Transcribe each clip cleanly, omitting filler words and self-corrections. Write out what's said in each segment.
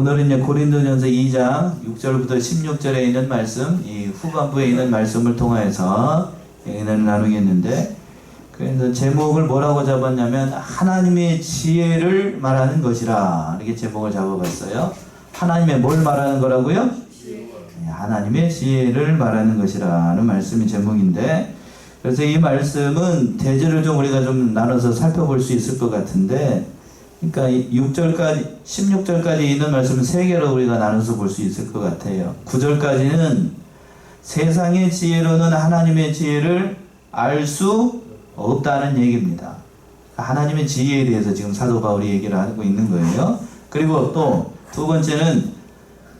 오늘은 고린도전서 2장 6절부터 16절에 있는 말씀, 이 후반부에 있는 말씀을 통하여서 은혜를 나누겠는데, 그래서 제목을 뭐라고 잡았냐면 하나님의 지혜를 말하는 것이라, 이렇게 제목을 잡아봤어요. 하나님의 뭘 말하는 거라고요? 하나님의 지혜를 말하는 것이라는 말씀이 제목인데, 그래서 이 말씀은 대절을 좀 우리가 좀 나눠서 살펴볼 수 있을 것 같은데, 그러니까 6절까지 16절까지 있는 말씀은 세 개로 우리가 나눠서 볼 수 있을 것 같아요. 9절까지는 세상의 지혜로는 하나님의 지혜를 알 수 없다는 얘기입니다. 하나님의 지혜에 대해서 지금 사도 바울이 얘기를 하고 있는 거예요. 그리고 또 두 번째는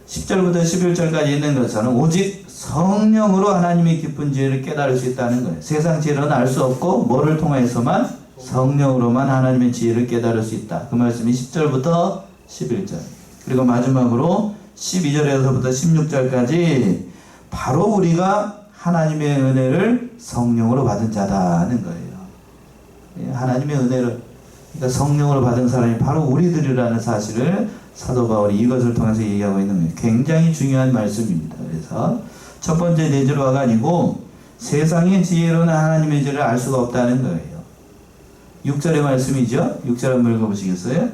10절부터 11절까지 있는 것처럼 오직 성령으로 하나님의 깊은 지혜를 깨달을 수 있다는 거예요. 세상 지혜로는 알 수 없고 뭐를 통해서만? 성령으로만 하나님의 지혜를 깨달을 수 있다. 그 말씀이 10절부터 11절. 그리고 마지막으로 12절에서부터 16절까지 바로 우리가 하나님의 은혜를 성령으로 받은 자다는 거예요. 하나님의 은혜를, 그러니까 성령으로 받은 사람이 바로 우리들이라는 사실을 사도 바울이 이것을 통해서 얘기하고 있는 거예요. 굉장히 중요한 말씀입니다. 그래서 첫 번째 내주로가 아니고 세상의 지혜로는 하나님의 지혜를 알 수가 없다는 거예요. 6절의 말씀이죠. 6절 한번 읽어보시겠어요?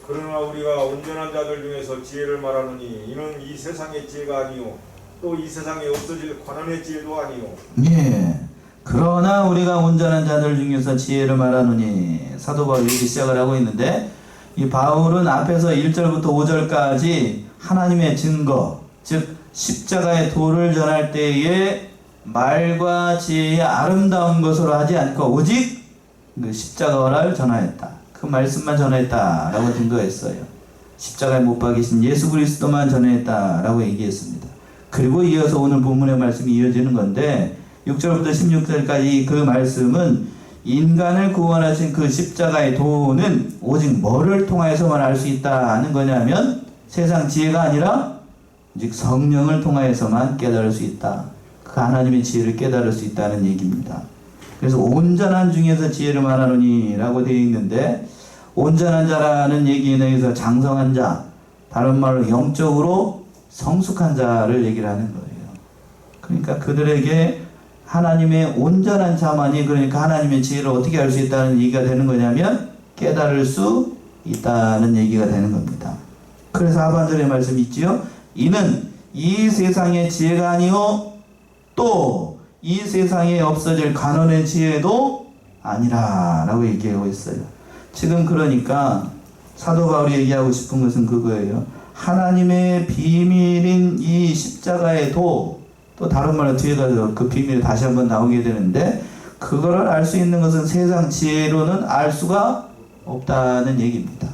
그러나 우리가 온전한 자들 중에서 지혜를 말하노니 이는 이 세상의 지혜가 아니요 또 이 세상에 없어질 관원의 지혜도 아니요. 예. 그러나 우리가 온전한 자들 중에서 지혜를 말하노니, 사도 바울이 이렇게 시작을 하고 있는데, 이 바울은 앞에서 1절부터 5절까지 하나님의 증거, 즉 십자가의 도를 전할 때에 말과 지혜의 아름다운 것으로 하지 않고 오직 그 십자가를 전하였다. 그 말씀만 전했다라고 증거했어요. 십자가에 못 박이신 예수 그리스도만 전했다라고 얘기했습니다. 그리고 이어서 오늘 본문의 말씀이 이어지는 건데 6절부터 16절까지 그 말씀은 인간을 구원하신 그 십자가의 도는 오직 뭐를 통하여서만 알 수 있다는 거냐면 세상 지혜가 아니라 즉 성령을 통하여서만 깨달을 수 있다. 그 하나님의 지혜를 깨달을 수 있다는 얘기입니다. 그래서 온전한 중에서 지혜를 말하노니 라고 되어 있는데, 온전한 자라는 얘기에 의해서 장성한 자, 다른 말로 영적으로 성숙한 자를 얘기를 하는 거예요. 그러니까 그들에게 하나님의 온전한 자만이, 그러니까 하나님의 지혜를 어떻게 알 수 있다는 얘기가 되는 거냐면 깨달을 수 있다는 얘기가 되는 겁니다. 그래서 하반절의 말씀이 있지요. 이는 이 세상의 지혜가 아니요 또 이 세상에 없어질 관원의 지혜도 아니라 라고 얘기하고 있어요. 지금 그러니까 사도 바울이 얘기하고 싶은 것은 그거예요. 하나님의 비밀인 이 십자가의 도, 또 다른 말로 뒤에 가서 그 비밀이 다시 한번 나오게 되는데, 그거를 알 수 있는 것은 세상 지혜로는 알 수가 없다는 얘기입니다.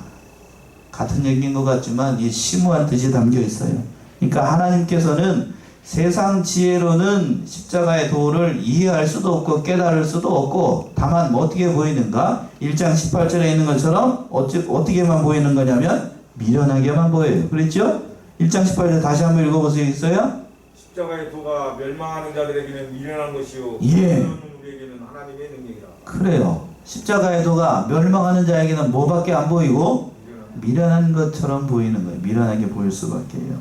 같은 얘기인 것 같지만 이 심오한 뜻이 담겨 있어요. 그러니까 하나님께서는 세상 지혜로는 십자가의 도를 이해할 수도 없고 깨달을 수도 없고, 다만 어떻게 보이는가? 1장 18절에 있는 것처럼 어떻게만 보이는 거냐면 미련하게만 보여요. 그렇죠? 1장 18절 다시 한번 읽어보시겠어요? 십자가의 도가 멸망하는 자들에게는 미련한 것이요 예. 우리에게는 하나님의 능력이라. 그래요. 십자가의 도가 멸망하는 자에게는 뭐밖에 안 보이고 미련한 것처럼 보이는 거예요. 미련하게 보일 수밖에요.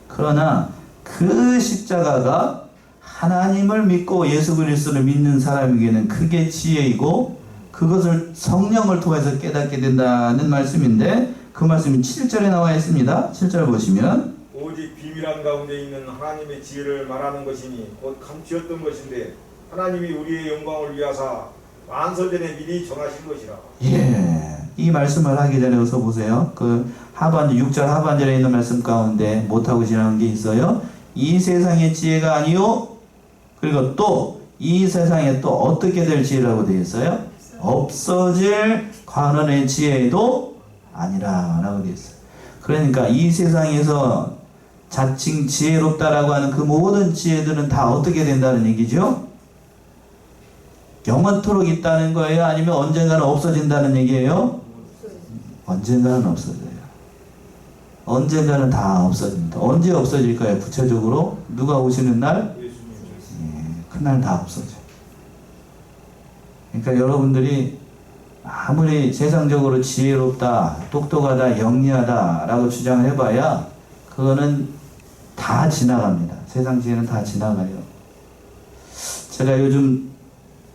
그러나 그 십자가가 하나님을 믿고 예수 그리스도를 믿는 사람에게는 크게 지혜이고, 그것을 성령을 통해서 깨닫게 된다는 말씀인데, 그 말씀이 7절에 나와 있습니다. 7절 보시면 오직 비밀한 가운데 있는 하나님의 지혜를 말하는 것이니 곧 감추었던 것인데 하나님이 우리의 영광을 위하사 만설전에 미리 정하신 것이라. 예, 이 말씀을 하기 전에 어서 보세요. 그 하반절 6절 하반절에 있는 말씀 가운데 못하고 지나간 게 있어요. 이 세상의 지혜가 아니요, 그리고 또 이 세상에 또 어떻게 될 지혜라고 되어 있어요? 없어질 관원의 지혜도 아니라 라고 되어 있어요. 그러니까 이 세상에서 자칭 지혜롭다라고 하는 그 모든 지혜들은 다 어떻게 된다는 얘기죠? 영원토록 있다는 거예요? 아니면 언젠가는 없어진다는 얘기예요? 언젠가는 없어져요. 언젠가는 다 없어집니다. 언제 없어질까요? 구체적으로 누가 오시는 날? 그날 다 없어져요. 그러니까 여러분들이 아무리 세상적으로 지혜롭다, 똑똑하다, 영리하다 라고 주장을 해봐야 그거는 다 지나갑니다. 세상 지혜는 다 지나가요. 제가 요즘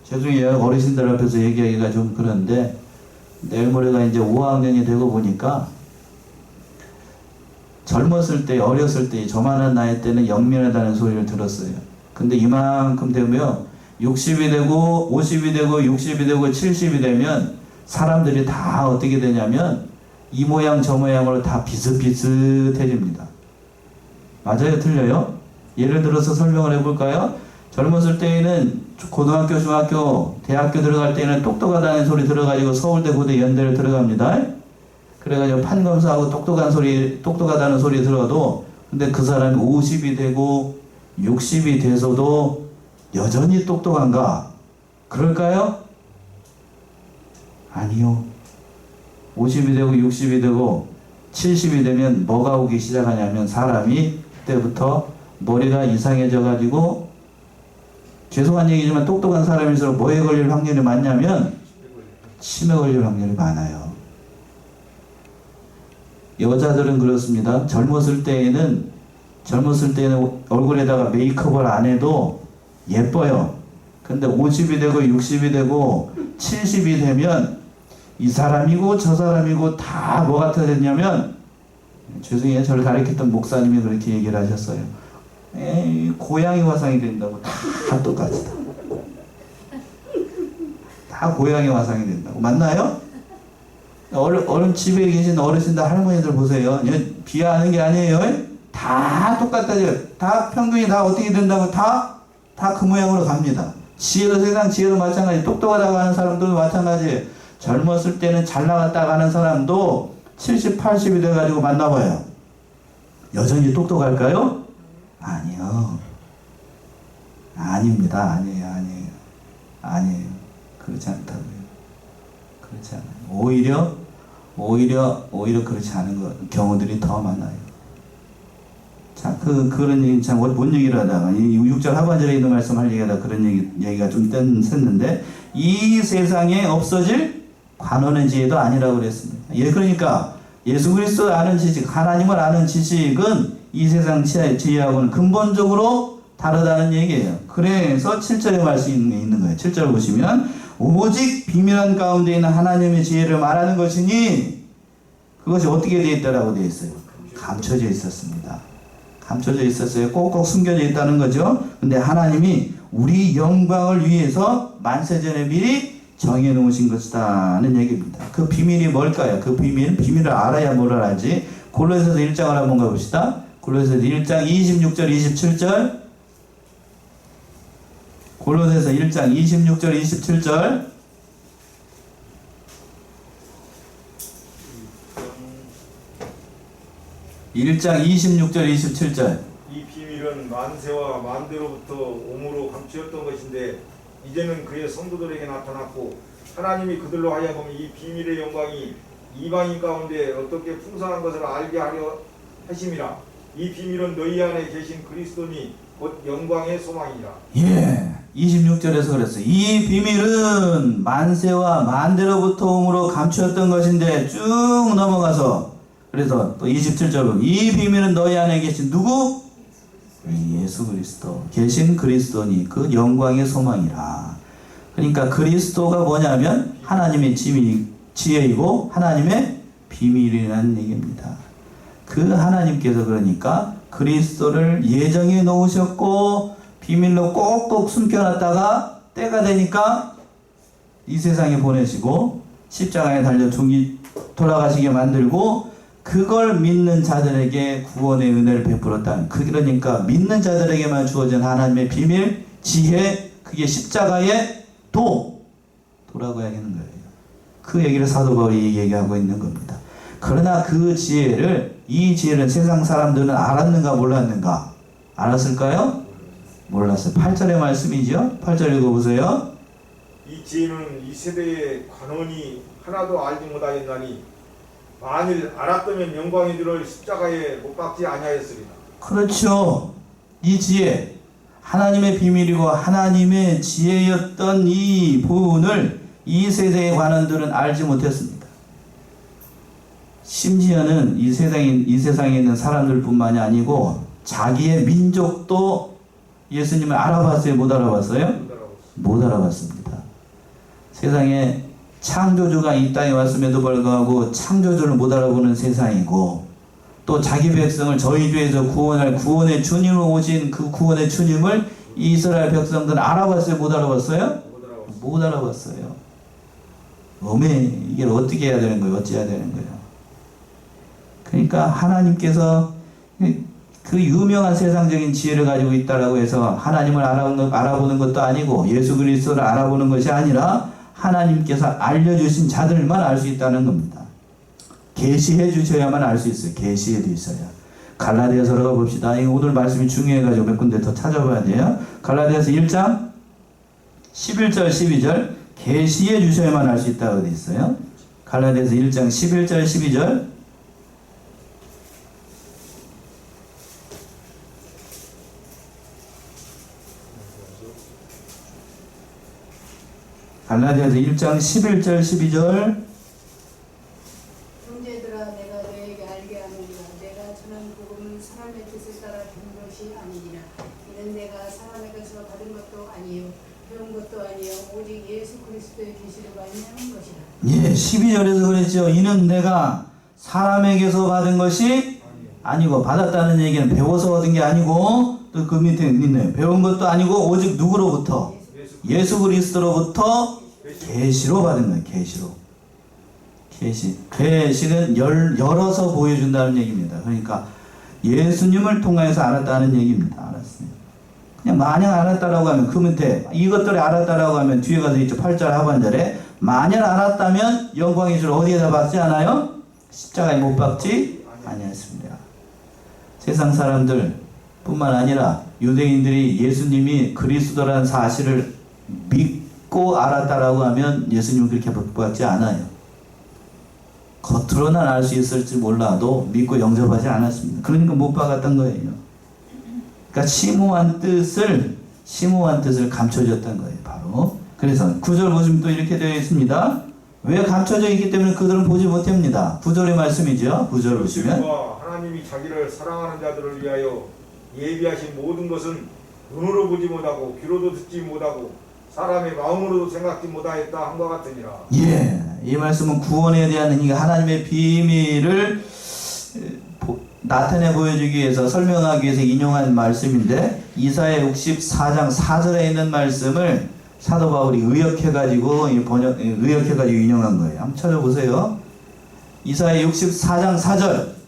죄송해요. 어르신들 앞에서 얘기하기가 좀 그런데 내일 모레가 이제 5학년이 되고 보니까 젊었을 때, 어렸을 때, 저만한 나이 때는 영민하다는 소리를 들었어요. 근데 이만큼 되면 60이 되고 50이 되고 60이 되고 70이 되면 사람들이 다 어떻게 되냐면 이 모양 저 모양으로 다 비슷비슷해집니다. 맞아요? 틀려요? 예를 들어서 설명을 해볼까요? 젊었을 때에는 고등학교, 중학교, 대학교 들어갈 때는 똑똑하다는 소리 들어가지고 서울대, 고대, 연대를 들어갑니다. 그래가지고 판검사하고 똑똑하다는 소리 들어도 근데 그 사람이 50이 되고 60이 돼서도 여전히 똑똑한가? 그럴까요? 아니요. 50이 되고 60이 되고 70이 되면 뭐가 오기 시작하냐면 사람이 그때부터 머리가 이상해져 가지고 죄송한 얘기지만 똑똑한 사람일수록 뭐에 걸릴 확률이 많냐면 치매 걸릴 확률이 많아요. 여자들은 그렇습니다. 젊었을 때에는 얼굴에다가 메이크업을 안 해도 예뻐요. 근데 50이 되고 60이 되고 70이 되면 이 사람이고 저 사람이고 다 뭐 같아졌냐면 죄송해요. 저를 가르쳤던 목사님이 그렇게 얘기를 하셨어요. 에이, 고양이 화상이 된다고. 다 똑같이 다 고양이 화상이 된다고. 맞나요? 어른 집에 계신 어르신들 할머니들 보세요. 비하하는 게 아니에요. 다 똑같아져요. 다 평균이 다 어떻게 된다고 다 그 모양으로 갑니다. 지혜도 세상 지혜도 마찬가지. 똑똑하다고 하는 사람들도 마찬가지예요. 젊었을 때는 잘 나갔다고 하는 사람도 70, 80이 돼가지고 만나봐요. 여전히 똑똑할까요? 아니요. 아닙니다. 아니에요. 그렇지 않다고요. 그렇지 않아요. 오히려 그렇지 않은 경우들이 더 많아요. 자, 그런 얘기, 참, 뭔 얘기를 하다가, 이 6절 하반절에 있는 말씀 할 얘기하다 그런 얘기가 좀 뗐는데, 이 세상에 없어질 관원의 지혜도 아니라고 그랬습니다. 예, 그러니까, 예수 그리스도 아는 지식, 하나님을 아는 지식은 이 세상 지혜하고는 근본적으로 다르다는 얘기예요. 그래서 7절의 말씀이 있는 거예요. 7절 보시면, 오직 비밀한 가운데 있는 하나님의 지혜를 말하는 것이니, 그것이 어떻게 되어 있다라고 되어 있어요? 감춰져 있었습니다. 감춰져 있었어요. 꼭꼭 숨겨져 있다는 거죠. 근데 하나님이 우리 영광을 위해서 만세전에 미리 정해놓으신 것이다는 얘기입니다. 그 비밀이 뭘까요? 그 비밀을 알아야 뭘 알지. 골로새서 1장을 한번 가봅시다. 골로새서 1장 26절 27절. 골로새서 1장 26절 27절. 1장 26절 27절. 이 비밀은 만세와 만대로부터 옴으로 감추었던 것인데 이제는 그의 성도들에게 나타났고 하나님이 그들로 하여금 이 비밀의 영광이 이방인 가운데 어떻게 풍성한 것을 알게 하려 하심이라. 이 비밀은 너희 안에 계신 그리스도니 곧 영광의 소망이라. 예, 26절에서 그랬어요. 이 비밀은 만세와 만대로부터 옴으로 감추었던 것인데 쭉 넘어가서 그래서 또 27절은 이 비밀은 너희 안에 계신 누구? 예수 그리스도 계신 그리스도니 그 영광의 소망이라. 그러니까 그리스도가 뭐냐면 하나님의 지혜이고 하나님의 비밀이라는 얘기입니다. 그 하나님께서 그러니까 그리스도를 예정해 놓으셨고 비밀로 꼭꼭 숨겨놨다가 때가 되니까 이 세상에 보내시고 십자가에 달려 돌아가시게 만들고 그걸 믿는 자들에게 구원의 은혜를 베풀었다는, 그러니까 믿는 자들에게만 주어진 하나님의 비밀, 지혜, 그게 십자가의 도라고 하는 거예요. 그 얘기를 사도 바울이 얘기하고 있는 겁니다. 그러나 이 지혜를 세상 사람들은 알았는가 몰랐는가? 알았을까요? 몰랐어요. 8절의 말씀이죠. 8절 읽어보세요. 이 지혜는 이 세대의 관원이 하나도 알지 못하였나니 만일 알았다면 영광이 들을 십자가에 못 박지 아니하였으리라. 그렇죠. 이 지혜, 하나님의 비밀이고 하나님의 지혜였던 이 부분을 이 세대의 관원들은 알지 못했습니다. 심지어는 이 세상에 있는 사람들뿐만이 아니고 자기의 민족도 예수님을 알아봤어요? 못 알아봤어요? 못 알아봤습니다. 세상에 창조주가 이 땅에 왔음에도 불구하고 창조주를 못 알아보는 세상이고, 또 자기 백성을 저희 죄에서 구원할 구원의 주님을 오신 그 구원의 주님을 이스라엘 백성들은 알아봤어요? 못 알아봤어요? 못 알아봤어요. 이게 어떻게 해야 되는 거예요? 어찌해야 되는 거예요? 그러니까 하나님께서 그 유명한 세상적인 지혜를 가지고 있다라고 해서 하나님을 알아보는 것도 아니고 예수 그리스도를 알아보는 것이 아니라 하나님께서 알려주신 자들만 알 수 있다는 겁니다. 계시해 주셔야만 알 수 있어요. 계시해 주셔야. 갈라디아서로 가봅시다. 오늘 말씀이 중요해가지고 몇 군데 더 찾아봐야 돼요. 갈라디아서 1장 11절 12절 계시해 주셔야만 알 수 있다고 되어 있어요. 갈라디아서 1장 11절 12절 갈라디아서 1장 11절 12절 형제들아 내가 너에게 알게 하노니와 내가 전한 복음은 사람의 뜻을 따라 된 것이 아니니라. 이는 내가 사람의 것으로 받은 것도 아니요 배운 것도 아니요 오직 예수 그리스도의 계시를 말미암은 것이라. 예, 12절에서 그랬죠. 이는 내가 사람에게서 받은 것이 아니고, 받았다는 얘기는 배워서 얻은 게 아니고, 또 그 밑에 있네요. 배운 것도 아니고 오직 누구로부터? 예수 그리스도로부터 계시로 받은 거예요. 계시로. 계시는 열어서 보여준다는 얘기입니다. 그러니까 예수님을 통해서 알았다는 얘기입니다. 알았어요. 그냥 마냥 알았다라고 하면 그 밑에 이것들을 알았다라고 하면 뒤에 가서 있죠. 8절 하반절에 만약 알았다면 영광의 줄 어디에다 박지 않아요? 십자가에 못 박지 아니었습니다. 세상 사람들 뿐만 아니라 유대인들이 예수님이 그리스도라는 사실을 믿고 알았다라고 하면 예수님은 그렇게 복받지 않아요. 겉으로는 알 수 있을지 몰라도 믿고 영접하지 않았습니다. 그러니까 못 박았던 거예요. 그러니까 심오한 뜻을 감춰줬던 거예요. 바로. 그래서 9절 보시면 또 이렇게 되어 있습니다. 왜 감춰져 있기 때문에 그들은 보지 못합니다. 9절의 말씀이죠. 9절 보시면 하나님이 자기를 사랑하는 자들을 위하여 예비하신 모든 것은 눈으로 보지 못하고 귀로도 듣지 못하고 사람의 마음으로도 생각지 못하였다 함과 같으니라. 예, 이 말씀은 구원에 대한 이 하나님의 비밀을 나타내 보여주기 위해서 설명하기 위해서 인용한 말씀인데, 이사야 64장 4절에 있는 말씀을 사도 바울이 의역해가지고 인용한 거예요. 한번 찾아보세요. 이사야 64장 4절.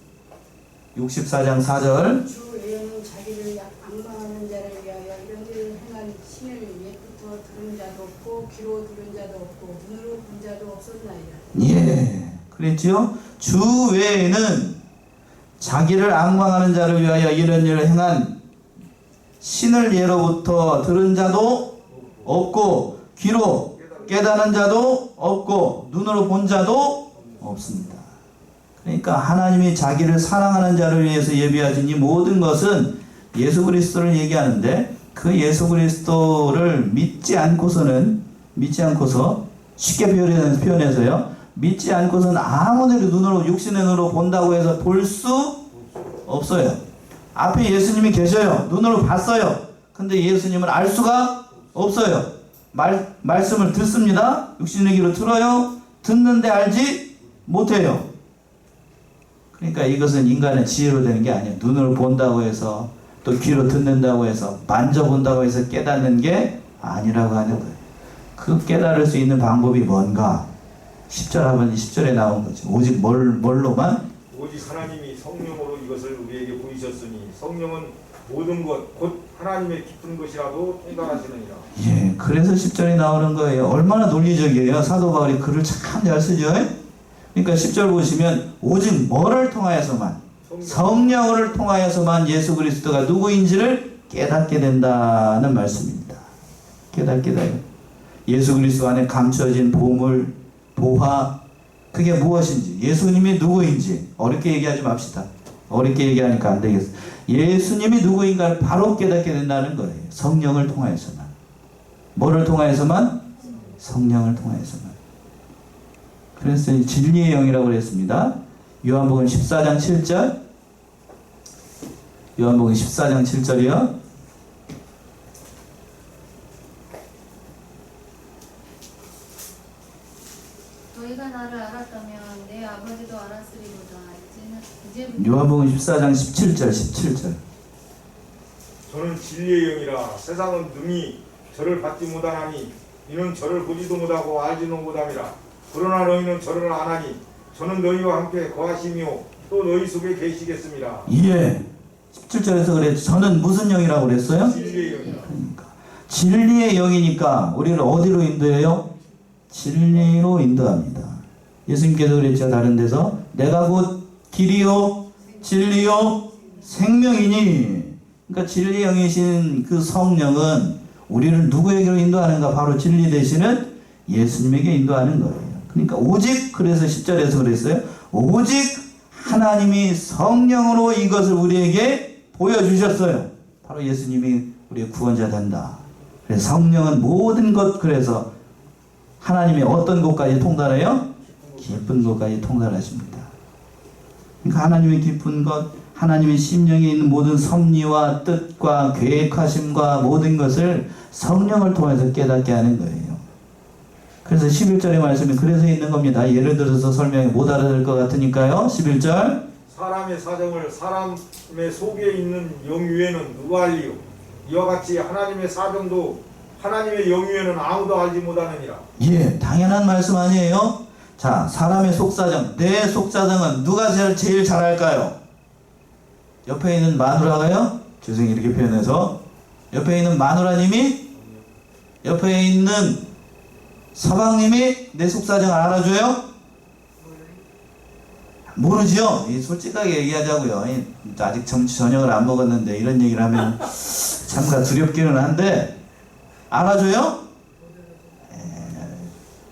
64장 4절. 주 예언은 자기를 악망하는 자를 위하여 이런 일을 행한 신을 옛부터 들은 자도 없고 귀로 들은 자도 없고 눈으로 본 자도 없었나이다. 예, 그랬죠. 주 외에는 자기를 앙망하는 자를 위하여 이런 일을 행한 신을 예로부터 들은 자도 없고 귀로 깨닫는 자도 없고 눈으로 본 자도 없습니다. 그러니까 하나님이 자기를 사랑하는 자를 위해서 예비하신 이 모든 것은 예수 그리스도를 얘기하는데, 그 예수 그리스도를 믿지 않고서 쉽게 표현해서요, 믿지 않고서는 아무리 눈으로 육신의 눈으로 본다고 해서 볼 수 없어요. 앞에 예수님이 계셔요. 눈으로 봤어요. 근데 예수님을 알 수가 없어요. 말씀을 듣습니다. 육신의 귀로 들어요. 듣는데 알지 못해요. 그러니까 이것은 인간의 지혜로 되는 게 아니에요. 눈으로 본다고 해서, 또 귀로 듣는다고 해서, 만져본다고 해서 깨닫는 게 아니라고 하는 거예요. 그 깨달을 수 있는 방법이 뭔가? 10절 하면 10절에 나온 거죠. 오직 뭘로만? 오직 하나님이 성령으로 이것을 우리에게 보이셨으니 성령은 모든 것 곧 하나님의 깊은 것이라도 통달하시느니라. 예, 그래서 10절이 나오는 거예요. 얼마나 논리적이에요. 사도 바울이 글을 참 잘 쓰죠. 그러니까 10절 보시면 오직 뭐를 통하여서만, 성령을 통하여서만 예수 그리스도가 누구인지를 깨닫게 된다는 말씀입니다. 깨닫게 돼요. 예수 그리스도 안에 감춰진 보물, 보화, 그게 무엇인지, 예수님이 누구인지 어렵게 얘기하지 맙시다. 어렵게 얘기하니까 안 되겠어. 예수님이 누구인가를 바로 깨닫게 된다는 거예요. 성령을 통하여서만. 뭐를 통하여서만? 성령을 통하여서만. 그래서 진리의 영이라고 그랬습니다. 요한복음 14장 7절. 요한복음 14장 7절이요. 너희가 나를 알았다면 내 아버지도 알았으리로다. 이제부터 요한복음 14장 17절. 저는 진리의 영이라 세상은 능히 저를 받지 못하나니 이는 저를 보지도 못하고 알지도 못함이라. 그러나 너희는 저를 아나니 저는 너희와 함께 거하시며 또 너희 속에 계시겠습니다. 예. 17절에서 그랬죠. 저는 무슨 영이라고 그랬어요? 진리의 영이라. 그러니까 진리의 영이니까 우리를 어디로 인도해요? 진리로 인도합니다. 예수님께서 그랬죠. 다른 데서 내가 곧 길이요 진리요 생명이니. 그러니까 진리의 영이신 그 성령은 우리를 누구에게로 인도하는가? 바로 진리 되시는 예수님에게 인도하는 거예요. 그러니까 오직, 그래서 10절에서 그랬어요. 오직 하나님이 성령으로 이것을 우리에게 보여주셨어요. 바로 예수님이 우리의 구원자 된다. 그래서 성령은 모든 것, 그래서 하나님의 어떤 것까지 통달해요? 깊은 것까지 통달하십니다. 그러니까 하나님의 깊은 것, 하나님의 심령에 있는 모든 섭리와 뜻과 계획하심과 모든 것을 성령을 통해서 깨닫게 하는 거예요. 그래서 11절의 말씀이 그래서 있는 겁니다. 예를 들어서 설명이 못 알아들 것 같으니까요. 11절. 사람의 사정을 사람의 속에 있는 영위에는 누가 알리요? 이와 같이 하나님의 사정도 하나님의 영위에는 아무도 알지 못하느니라. 예, 당연한 말씀 아니에요? 자, 사람의 속사정, 내 속사정은 누가 제일 잘 알까요? 옆에 있는 마누라가요? 죄송해요, 이렇게 표현해서. 옆에 있는 마누라님이, 옆에 있는 서방님이 내 속사정을 알아줘요? 모르죠? 솔직하게 얘기하자고요. 아직 정치 저녁을 안 먹었는데 이런 얘기를 하면 참가 두렵기는 한데, 알아줘요?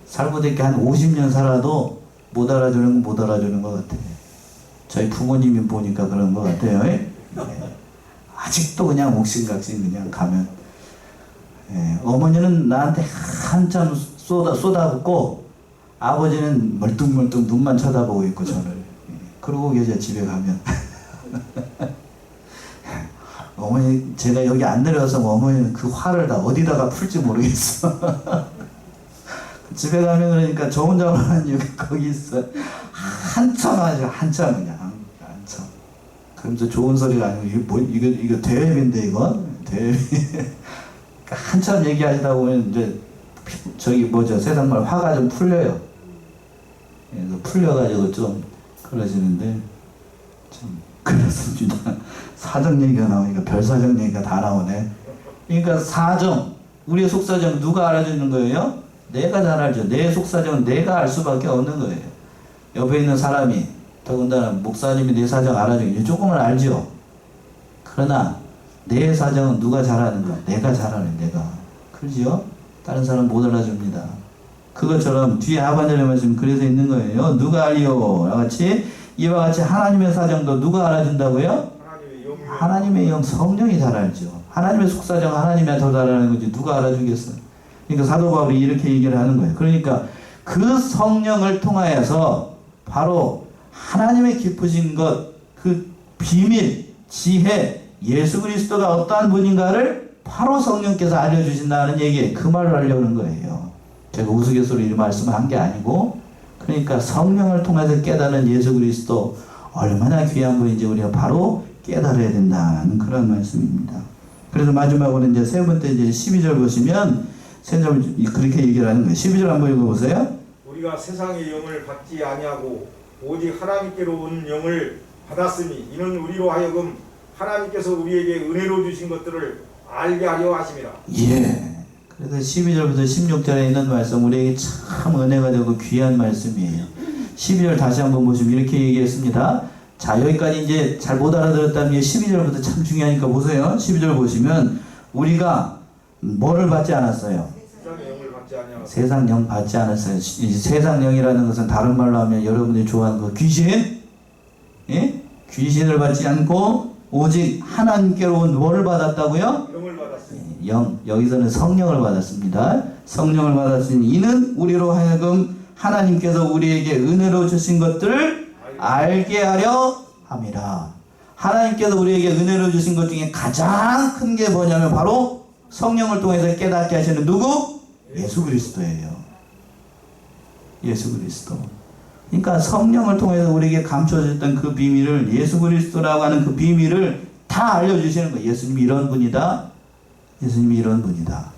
살고됐게 한 50년 살아도 못 알아주는 건 못 알아주는 것 같아요. 저희 부모님이 보니까 그런 것 같아요. 아직도 그냥 옥신각신 그냥 가면. 어머니는 나한테 한참 쏟아붓고 아버지는 멀뚱멀뚱 눈만 쳐다보고 있고 저를. 그러고 계세요, 집에 가면. 어머니, 제가 여기 안 내려와서 어머니는 그 화를 다 어디다가 풀지 모르겠어. 집에 가면 그러니까 저 혼자만 여기 거기 있어. 한참 하죠, 한참 그냥. 한참. 그러면서 좋은 소리가 아니고, 이거 대회인데, 이건? 대회. 그러니까 한참 얘기하시다 보면 이제, 세상말 화가 좀 풀려요. 그래서 풀려가지고 좀 그러시는데, 참, 그렇습니다. 사정 얘기가 나오니까 별사정 얘기가 다 나오네. 그러니까 사정, 우리의 속사정 누가 알아주는 거예요? 내가 잘 알죠. 내 속사정은 내가 알 수밖에 없는 거예요. 옆에 있는 사람이, 더군다나 목사님이 내 사정 알아주는 조금은 알죠. 그러나 내 사정은 누가 잘 아는가? 내가 잘 아는, 내가. 그러지요? 다른 사람 못 알아줍니다. 그것처럼 뒤에 하반절의 말씀 그래서 있는 거예요. 누가 알리요? 이와 같이 하나님의 사정도 누가 알아준다고요? 하나님의 영, 성령이 잘 알죠. 하나님의 속사정 하나님이 더 잘 아는 거지 누가 알아주겠어요? 그러니까 사도 바울이 이렇게 얘기를 하는 거예요. 그러니까 그 성령을 통하여서 바로 하나님의 깊으신 것, 그 비밀, 지혜, 예수 그리스도가 어떠한 분인가를 바로 성령께서 알려주신다는 얘기예요. 그 말을 하려고 하는 거예요. 제가 우스갯소리 이 말씀한 게 아니고, 그러니까 성령을 통해서 깨닫는 예수 그리스도 얼마나 귀한 분인지 우리가 바로 깨달아야 된다는 그런 말씀입니다. 그래서 마지막으로 이제 세 번째 이제 12절 보시면 그렇게 얘기를 하는 거예요. 12절 한번 읽어보세요. 우리가 세상의 영을 받지 아니하고 오직 하나님께로 온 영을 받았으니 이는 우리로 하여금 하나님께서 우리에게 은혜로 주신 것들을 알게 하려 하심이라. 예. 그래서 12절부터 16절에 있는 말씀 우리에게 참 은혜가 되고 귀한 말씀이에요. 12절 다시 한번 보시면 이렇게 얘기했습니다. 자, 여기까지 이제 잘 못 알아들었다면 12절부터 참 중요하니까 보세요. 12절 보시면 우리가 뭐를 받지 않았어요? 세상의 영을 받지 아니하고. 세상 영 받지 않았어요. 이 세상 영이라는 것은 다른 말로 하면 여러분들이 좋아하는 그 귀신? 예? 귀신을 받지 않고 오직 하나님께로 온 뭐를 받았다고요? 영을 받았어요. 영, 여기서는 성령을 받았습니다. 성령을 받았으니 이는 우리로 하여금 하나님께서 우리에게 은혜로 주신 것들을 알게 하려 함이라. 하나님께서 우리에게 은혜로 주신 것 중에 가장 큰 게 뭐냐면 바로 성령을 통해서 깨닫게 하시는 누구? 예수 그리스도예요. 예수 그리스도. 그러니까 성령을 통해서 우리에게 감춰졌던 그 비밀을, 예수 그리스도라고 하는 그 비밀을 다 알려주시는 거예요. 예수님이 이런 분이다. 예수님이 이런 분이다.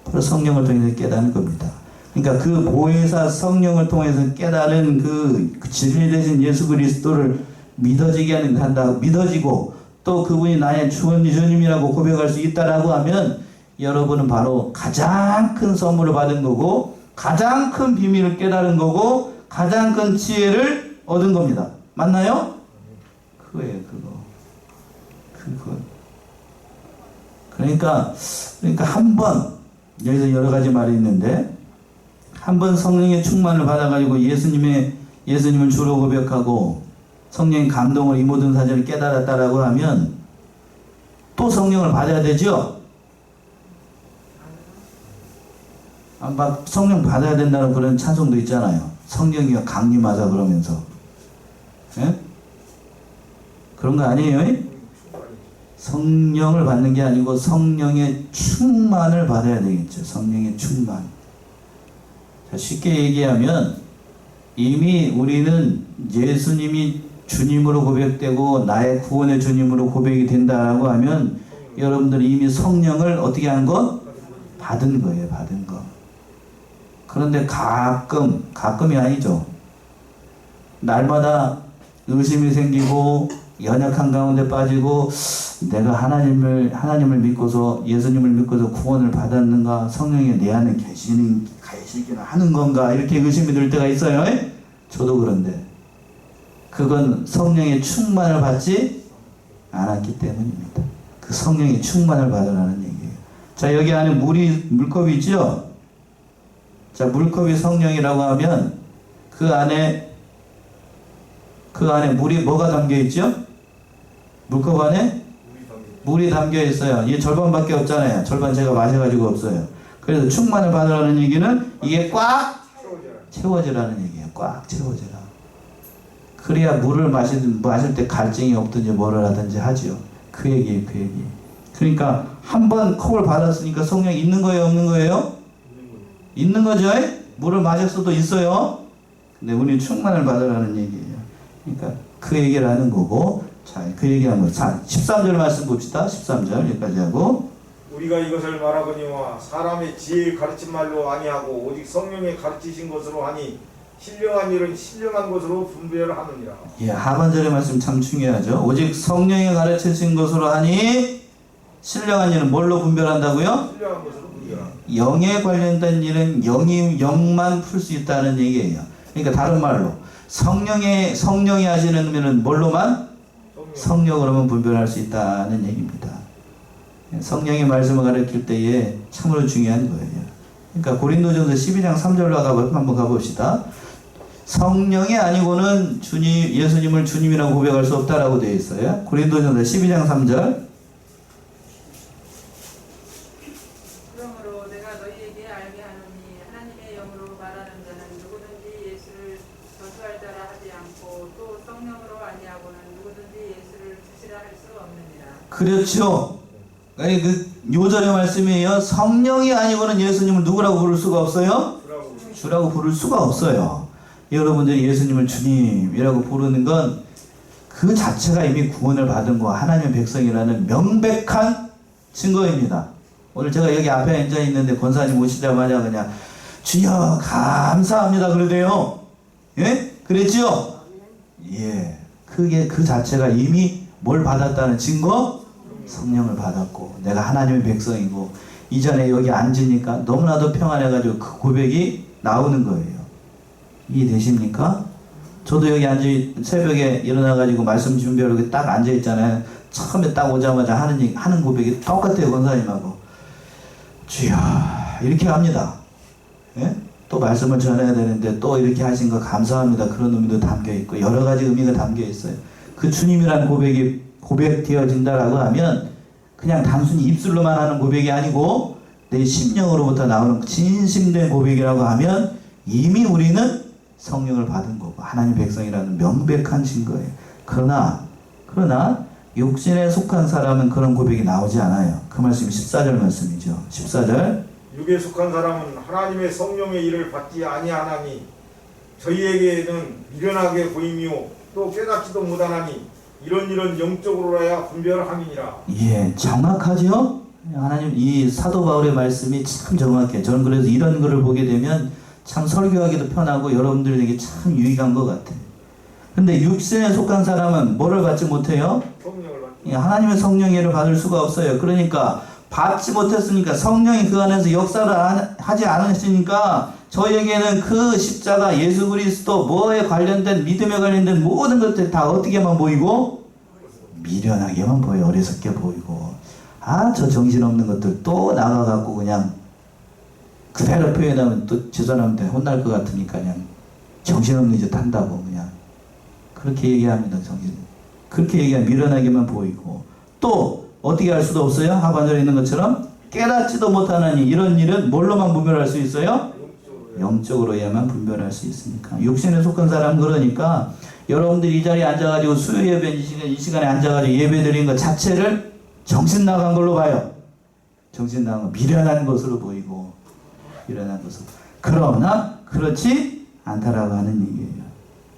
바로 성령을 통해서 깨닫는 겁니다. 그러니까 그 보혜사 성령을 통해서 깨달은 그 진리 되신 예수 그리스도를 믿어지게 한다. 믿어지고 또 그분이 나의 주님이라고 고백할 수 있다라고 하면 여러분은 바로 가장 큰 선물을 받은 거고, 가장 큰 비밀을 깨달은 거고, 가장 큰 지혜를 얻은 겁니다. 맞나요? 그거예요, 그거. 그러니까 한 번, 여기서 여러 가지 말이 있는데, 한 번 성령의 충만을 받아가지고 예수님을 주로 고백하고 성령의 감동을 이 모든 사실을 깨달았다라고 하면 또 성령을 받아야 되죠? 막 성령 받아야 된다는 그런 찬송도 있잖아요. 성령이가 강림하자 그러면서. 예? 그런 거 아니에요? 성령을 받는 게 아니고 성령의 충만을 받아야 되겠죠. 성령의 충만. 자, 쉽게 얘기하면 이미 우리는 예수님이 주님으로 고백되고 나의 구원의 주님으로 고백이 된다라고 하면 여러분들이 이미 성령을 어떻게 한 거? 받은 거예요. 받은 거. 그런데 가끔이 아니죠. 날마다 의심이 생기고 연약한 가운데 빠지고 내가 하나님을 믿고서 예수님을 믿고서 구원을 받았는가, 성령이 내 안에 계시기나 하는 건가, 이렇게 의심이 들 때가 있어요. 저도 그런데 그건 성령의 충만을 받지 않았기 때문입니다. 그 성령의 충만을 받으라는 얘기예요. 자, 여기 안에 물컵이 있죠? 자, 물컵이 성령이라고 하면 그 안에 물이 뭐가 담겨 있죠? 물컵 안에 물이 담겨 있어요. 이게 절반밖에 없잖아요. 절반 제가 마셔가지고 없어요. 그래서 충만을 받으라는 얘기는 이게 꽉 채워지라는 얘기예요. 꽉 채워지라. 그래야 물을 마실 때 갈증이 없든지 뭐를 하든지 하죠. 그 얘기예요. 그 얘기. 그러니까 한 번 컵을 받았으니까 성령이 있는 거예요? 없는 거예요? 있는 거죠? 물을 마실 수도 있어요. 근데 우리 충만을 받으라는 얘기예요. 그러니까 그 얘기를 하는 거고, 자, 그 얘기하는 거. 13절 말씀 봅시다. 13절 여기까지 하고. 우리가 이것을 말하거니와 사람의 지혜의 가르친 말로 아니하고 오직 성령의 가르치신 것으로 하니 신령한 일은 신령한 것으로 분별을 하느니라. 예, 하반절의 말씀 참 중요하죠. 오직 성령의 가르치신 것으로 하니 신령한 일은 뭘로 분별한다고요? 신령한 것으로 분별하라. 영에 관련된 일은 영만 풀 수 있다는 얘기예요. 그러니까 다른 말로 성령이 하시는 일은 뭘로만? 성령으로만 분별할 수 있다는 얘기입니다. 성령의 말씀을 가르칠 때에 참으로 중요한 거예요. 그러니까 고린도전서 12장 3절로 한번 가봅시다. 성령이 아니고는 예수님을 주님이라고 고백할 수 없다라고 되어 있어요. 고린도전서 12장 3절. 그러므로 내가 너희에게 알게 하노니 하나님의 영으로 말하는 자는 누구든지 예수를 전수할 자라 하지 않고 또 성령으로 아니하고는 누구든지 예수를 주시라 할 수 없느니라. 그렇죠. 아니, 요절의 말씀이에요. 성령이 아니고는 예수님을 누구라고 부를 수가 없어요? 주라고 부를 수가 없어요. 여러분들이 예수님을 주님이라고 부르는 건 그 자체가 이미 구원을 받은 거, 하나님의 백성이라는 명백한 증거입니다. 오늘 제가 여기 앞에 앉아 있는데 권사님 오시자마자 그냥 주여 감사합니다 그러대요. 예? 그랬죠? 예. 그게 그 자체가 이미 뭘 받았다는 증거? 성령을 받았고 내가 하나님의 백성이고 이전에 여기 앉으니까 너무나도 평안해가지고 그 고백이 나오는 거예요. 이해되십니까? 저도 여기 새벽에 일어나가지고 말씀 준비하려고 딱 앉아있잖아요. 처음에 딱 오자마자 하는 고백이 똑같아요. 권사님하고 주여 이렇게 합니다. 예? 또 말씀을 전해야 되는데 또 이렇게 하신 거 감사합니다. 그런 의미도 담겨있고 여러 가지 의미가 담겨있어요. 그 주님이라는 고백이 고백되어진다라고 하면 그냥 단순히 입술로만 하는 고백이 아니고 내 심령으로부터 나오는 진심된 고백이라고 하면 이미 우리는 성령을 받은 거고 하나님 백성이라는 명백한 증거예요. 그러나 육신에 속한 사람은 그런 고백이 나오지 않아요. 그 말씀이 14절 말씀이죠. 14절. 육에 속한 사람은 하나님의 성령의 일을 받지 아니하나니 저희에게는 미련하게 보이며 또 깨닫지도 못하나니 이런 영적으로라야 분별함이니라. 예, 정확하죠? 하나님 이 사도 바울의 말씀이 참 정확해요. 저는 그래서 이런 글을 보게 되면 참 설교하기도 편하고 여러분들에게 참 유익한 것 같아요. 근데 육신에 속한 사람은 뭐를 받지 못해요? 성령을 받지. 예, 하나님의 성령의를 받을 수가 없어요. 그러니까 받지 못했으니까 성령이 그 안에서 역사를 하지 않으시니까 저에게는 그 십자가 예수 그리스도 뭐에 관련된 믿음에 관련된 모든 것들이 다 어떻게만 보이고 미련하게만 보여요. 어리석게 보이고 저 정신없는 것들 또 나가갖고 그냥 그대로 표현하면 또 저 사람한테 혼날 것 같으니까 그냥 정신없는 짓 한다고 그냥 그렇게 얘기합니다. 그렇게 얘기하면 미련하게만 보이고 또 어떻게 할 수도 없어요? 하반절에 있는 것처럼 깨닫지도 못하나니 이런 일은 뭘로만 분별할 수 있어요? 영적으로야만 분별할 수 있으니까. 육신에 속한 사람 그러니까 여러분들이 이 자리에 앉아가지고 수요 예배 이 시간에 앉아가지고 예배 드린 것 자체를 정신 나간 걸로 봐요. 정신 나간 거 미련한 것으로 보이고 미련한 것으로. 그러나 그렇지 않다라고 하는 얘기예요.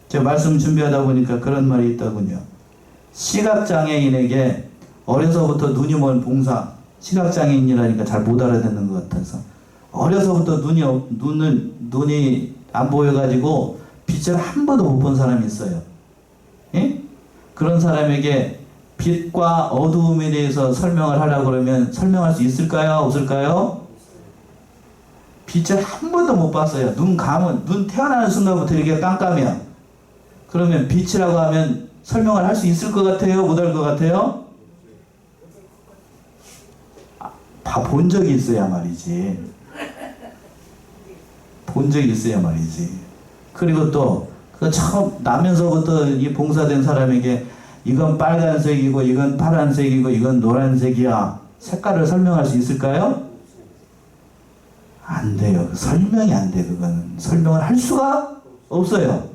제가 말씀 준비하다 보니까 그런 말이 있더군요. 시각장애인에게 어려서부터 눈이 먼 봉사, 시각장애인이라니까 잘 못 알아듣는 것 같아서 어려서부터 눈이 안 보여가지고 빛을 한 번도 못 본 사람이 있어요. 예? 그런 사람에게 빛과 어두움에 대해서 설명을 하려고 그러면 설명할 수 있을까요? 없을까요? 빛을 한 번도 못 봤어요. 눈 태어나는 순간부터 이렇게 깜깜해요. 그러면 빛이라고 하면 설명을 할 수 있을 것 같아요? 못 할 것 같아요? 다 본 적이 있어야 말이지. 본 적이 있어야 말이지. 그리고 또 그 처음 나면서부터 이 봉사된 사람에게 이건 빨간색이고 이건 파란색이고 이건 노란색이야. 색깔을 설명할 수 있을까요? 안 돼요. 설명이 안 돼. 그거는 설명을 할 수가 없어요.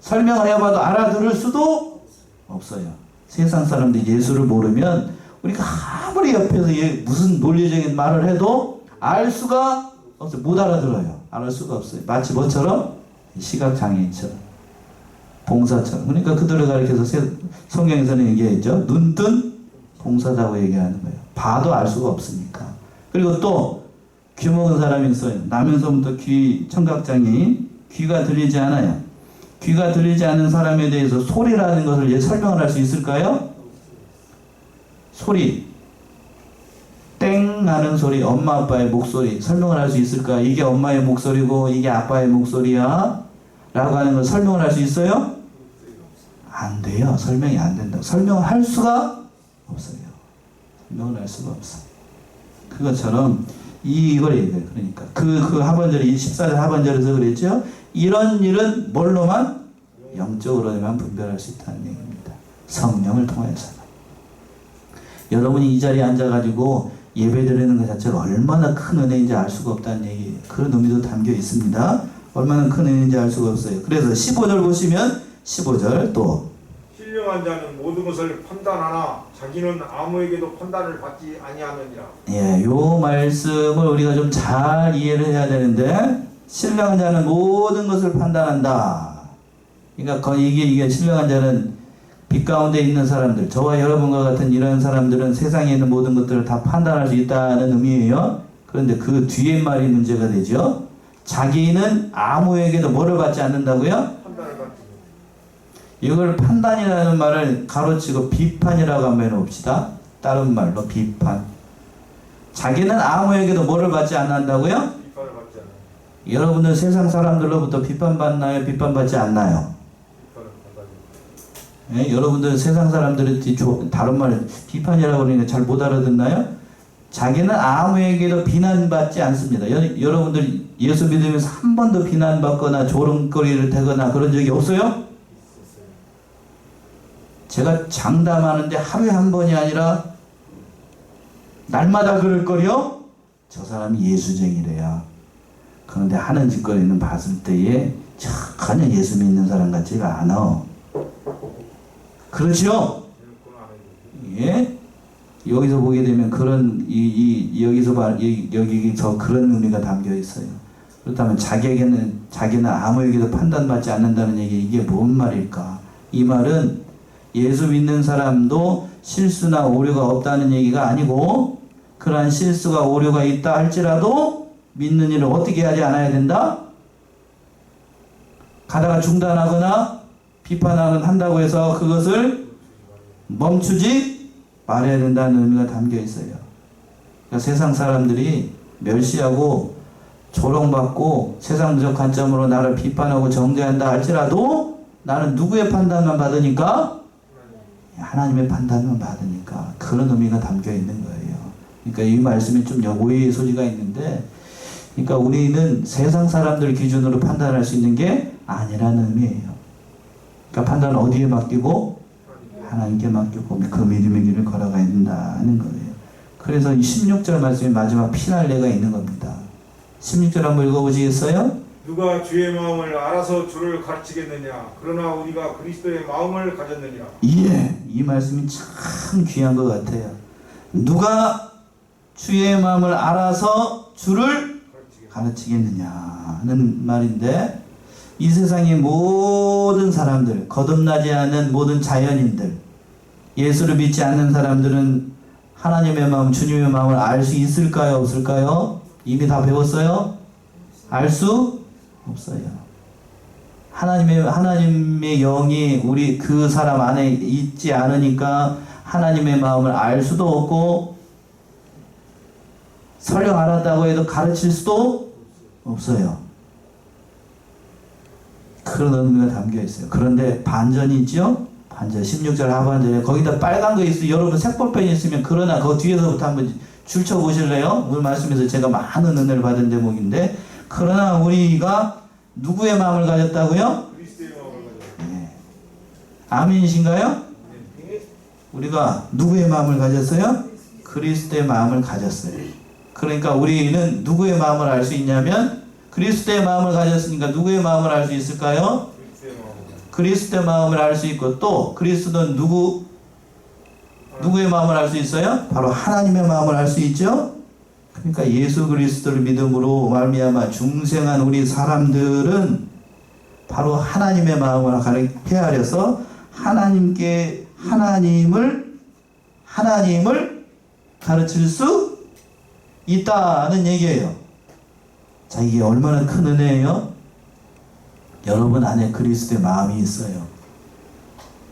설명을 해봐도 알아들을 수도 없어요. 세상 사람들이 예수를 모르면 우리가 아무리 옆에서 무슨 논리적인 말을 해도 알 수가 없어요. 못 알아들어요. 알 수가 없어요. 마치 뭐처럼? 시각장애인처럼. 봉사처럼. 그러니까 그들을 가리켜서 성경에서는 얘기했죠. 눈뜬 봉사자고 얘기하는 거예요. 봐도 알 수가 없으니까. 그리고 또 귀 먹은 사람이 있어요. 나면서부터 청각장애인, 귀가 들리지 않아요. 귀가 들리지 않는 사람에 대해서 소리라는 것을 설명을 할 수 있을까요? 소리. 땡 하는 소리, 엄마 아빠의 목소리 설명을 할 수 있을까? 이게 엄마의 목소리고 이게 아빠의 목소리야 라고 하는 걸 설명을 할 수 있어요? 안 돼요. 설명이 안 된다고. 설명을 할 수가 없어요. 설명을 할 수가 없어. 그것처럼 이걸 얘기해요. 그러니까 그 하반절에 14절 하반절에서 그랬죠. 이런 일은 뭘로만? 영적으로만 분별할 수 있다는 얘기입니다. 성령을 통해서. 여러분이 이 자리에 앉아가지고 예배 드리는 것 자체가 얼마나 큰 은혜인지 알 수가 없다는 얘기예요. 그런 의미도 담겨 있습니다. 얼마나 큰 은혜인지 알 수가 없어요. 그래서 15절 보시면 15절 또 신령한 자는 모든 것을 판단하나 자기는 아무에게도 판단을 받지 아니하느니라. 예, 요 말씀을 우리가 좀 잘 이해를 해야 되는데 신령한 자는 모든 것을 판단한다. 그러니까 이게 신령한 자는 빛 가운데 있는 사람들, 저와 여러분과 같은 이런 사람들은 세상에 있는 모든 것들을 다 판단할 수 있다는 의미예요. 그런데 그 뒤에 말이 문제가 되죠. 자기는 아무에게도 뭐를 받지 않는다고요? 판단을 받지. 이걸 판단이라는 말을 가로치고 비판이라고 한번 해봅시다. 다른 말로 비판. 자기는 아무에게도 뭐를 받지 않는다고요? 비판을 받지 않아요. 여러분들 세상 사람들로부터 비판받나요? 비판받지 않나요? 비판을 받아요. 예? 여러분들 세상 사람들이 다른 말 비판이라고 그러니까 잘 못 알아듣나요? 자기는 아무에게도 비난받지 않습니다. 여러분들 예수 믿으면서 한 번도 비난받거나 조롱거리를 대거나 그런 적이 없어요? 제가 장담하는데 하루에 한 번이 아니라 날마다 그럴 거요? 저 사람이 예수쟁이래야. 그런데 하는 짓거리는 봤을 때에 전혀 예수 믿는 사람 같지가 않아. 그렇죠? 예? 여기서 보게 되면 그런 여기서 그런 의미가 담겨 있어요. 그렇다면 자기는 아무에게도 판단받지 않는다는 얘기, 이게 뭔 말일까? 이 말은 예수 믿는 사람도 실수나 오류가 없다는 얘기가 아니고, 그러한 실수가 오류가 있다 할지라도 믿는 일을 어떻게 하지 않아야 된다? 가다가 중단하거나 비판하는 한다고 해서 그것을 멈추지 말아야 된다는 의미가 담겨 있어요. 그러니까 세상 사람들이 멸시하고 조롱받고 세상적 관점으로 나를 비판하고 정죄한다 할지라도 나는 누구의 판단만 받으니까? 하나님의 판단만 받으니까. 그런 의미가 담겨 있는 거예요. 그러니까 이 말씀이 좀 오해의 소지가 있는데, 그러니까 우리는 세상 사람들 기준으로 판단할 수 있는 게 아니라는 의미예요. 그러니까 판단은 어디에 맡기고? 하나님께 맡기고 그 믿음의 길을 걸어가야 된다는 거예요. 그래서 이 16절 말씀이 마지막 피날레가 있는 겁니다. 16절 한번 읽어보시겠어요? 누가 주의 마음을 알아서 주를 가르치겠느냐? 그러나 우리가 그리스도의 마음을 가졌느니라. 예, 이 말씀이 참 귀한 것 같아요. 누가 주의 마음을 알아서 주를 가르치겠느냐는 말인데, 이 세상의 모든 사람들, 거듭나지 않은 모든 자연인들, 예수를 믿지 않는 사람들은 하나님의 마음, 주님의 마음을 알 수 있을까요? 없을까요? 이미 다 배웠어요? 알 수 없어요. 하나님의 영이 우리 그 사람 안에 있지 않으니까 하나님의 마음을 알 수도 없고, 설령 알았다고 해도 가르칠 수도 없어요. 그런 의미가 담겨 있어요. 그런데 반전이 있죠? 반전. 16절 하반절에 거기다 빨간 거 있어요. 여러분 색볼펜 있으면, 그러나 그 뒤에서부터 한번 줄쳐 보실래요? 오늘 말씀에서 제가 많은 은혜를 받은 대목인데, 그러나 우리가 누구의 마음을 가졌다고요? 그리스도의 마음을 가졌다. 네. 아멘이신가요? 우리가 누구의 마음을 가졌어요? 그리스도의 마음을 가졌어요. 그러니까 우리는 누구의 마음을 알 수 있냐면, 그리스도의 마음을 가졌으니까 누구의 마음을 알 수 있을까요? 그리스도의 마음을 알 수 있고, 또 그리스도는 누구의 마음을 알 수 있어요? 바로 하나님의 마음을 알 수 있죠. 그러니까 예수 그리스도를 믿음으로 말미암아 중생한 우리 사람들은 바로 하나님의 마음을 헤아려서 하나님을 가르칠 수 있다는 얘기예요. 자, 이게 얼마나 큰 은혜예요? 여러분 안에 그리스도의 마음이 있어요.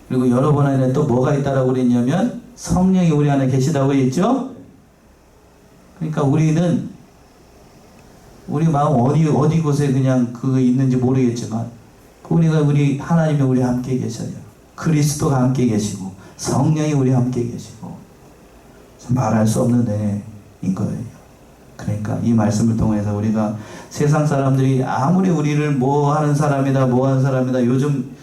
그리고 여러분 안에 또 뭐가 있다라고 그랬냐면, 성령이 우리 안에 계시다고 했죠? 그러니까 우리는 우리 마음 어디 곳에 그냥 있는지 모르겠지만, 우리 하나님이 우리 함께 계셔요. 그리스도가 함께 계시고 성령이 우리 함께 계시고, 말할 수 없는 은혜인 거예요. 그러니까 이 말씀을 통해서 우리가 세상 사람들이 아무리 우리를 뭐 하는 사람이다 요즘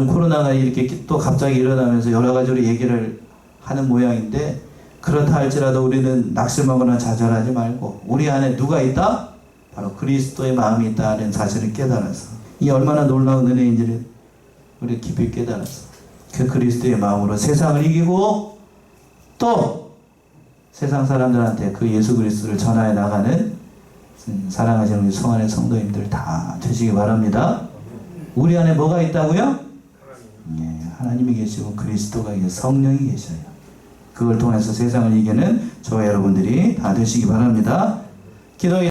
코로나가 이렇게 또 갑자기 일어나면서 여러 가지로 얘기를 하는 모양인데, 그렇다 할지라도 우리는 낙심하거나 좌절하지 말고, 우리 안에 누가 있다? 바로 그리스도의 마음이 있다는 사실을 깨달아서, 이 얼마나 놀라운 은혜인지를 우리 깊이 깨달아서 그 그리스도의 마음으로 세상을 이기고, 또 세상 사람들한테 그 예수 그리스도를 전하여 나가는 사랑하시는 우리 성안의 성도님들 다 되시기 바랍니다. 우리 안에 뭐가 있다고요? 예, 하나님이 계시고 그리스도가 계시고 성령이 계셔요. 그걸 통해서 세상을 이기는 저와 여러분들이 다 되시기 바랍니다. 기도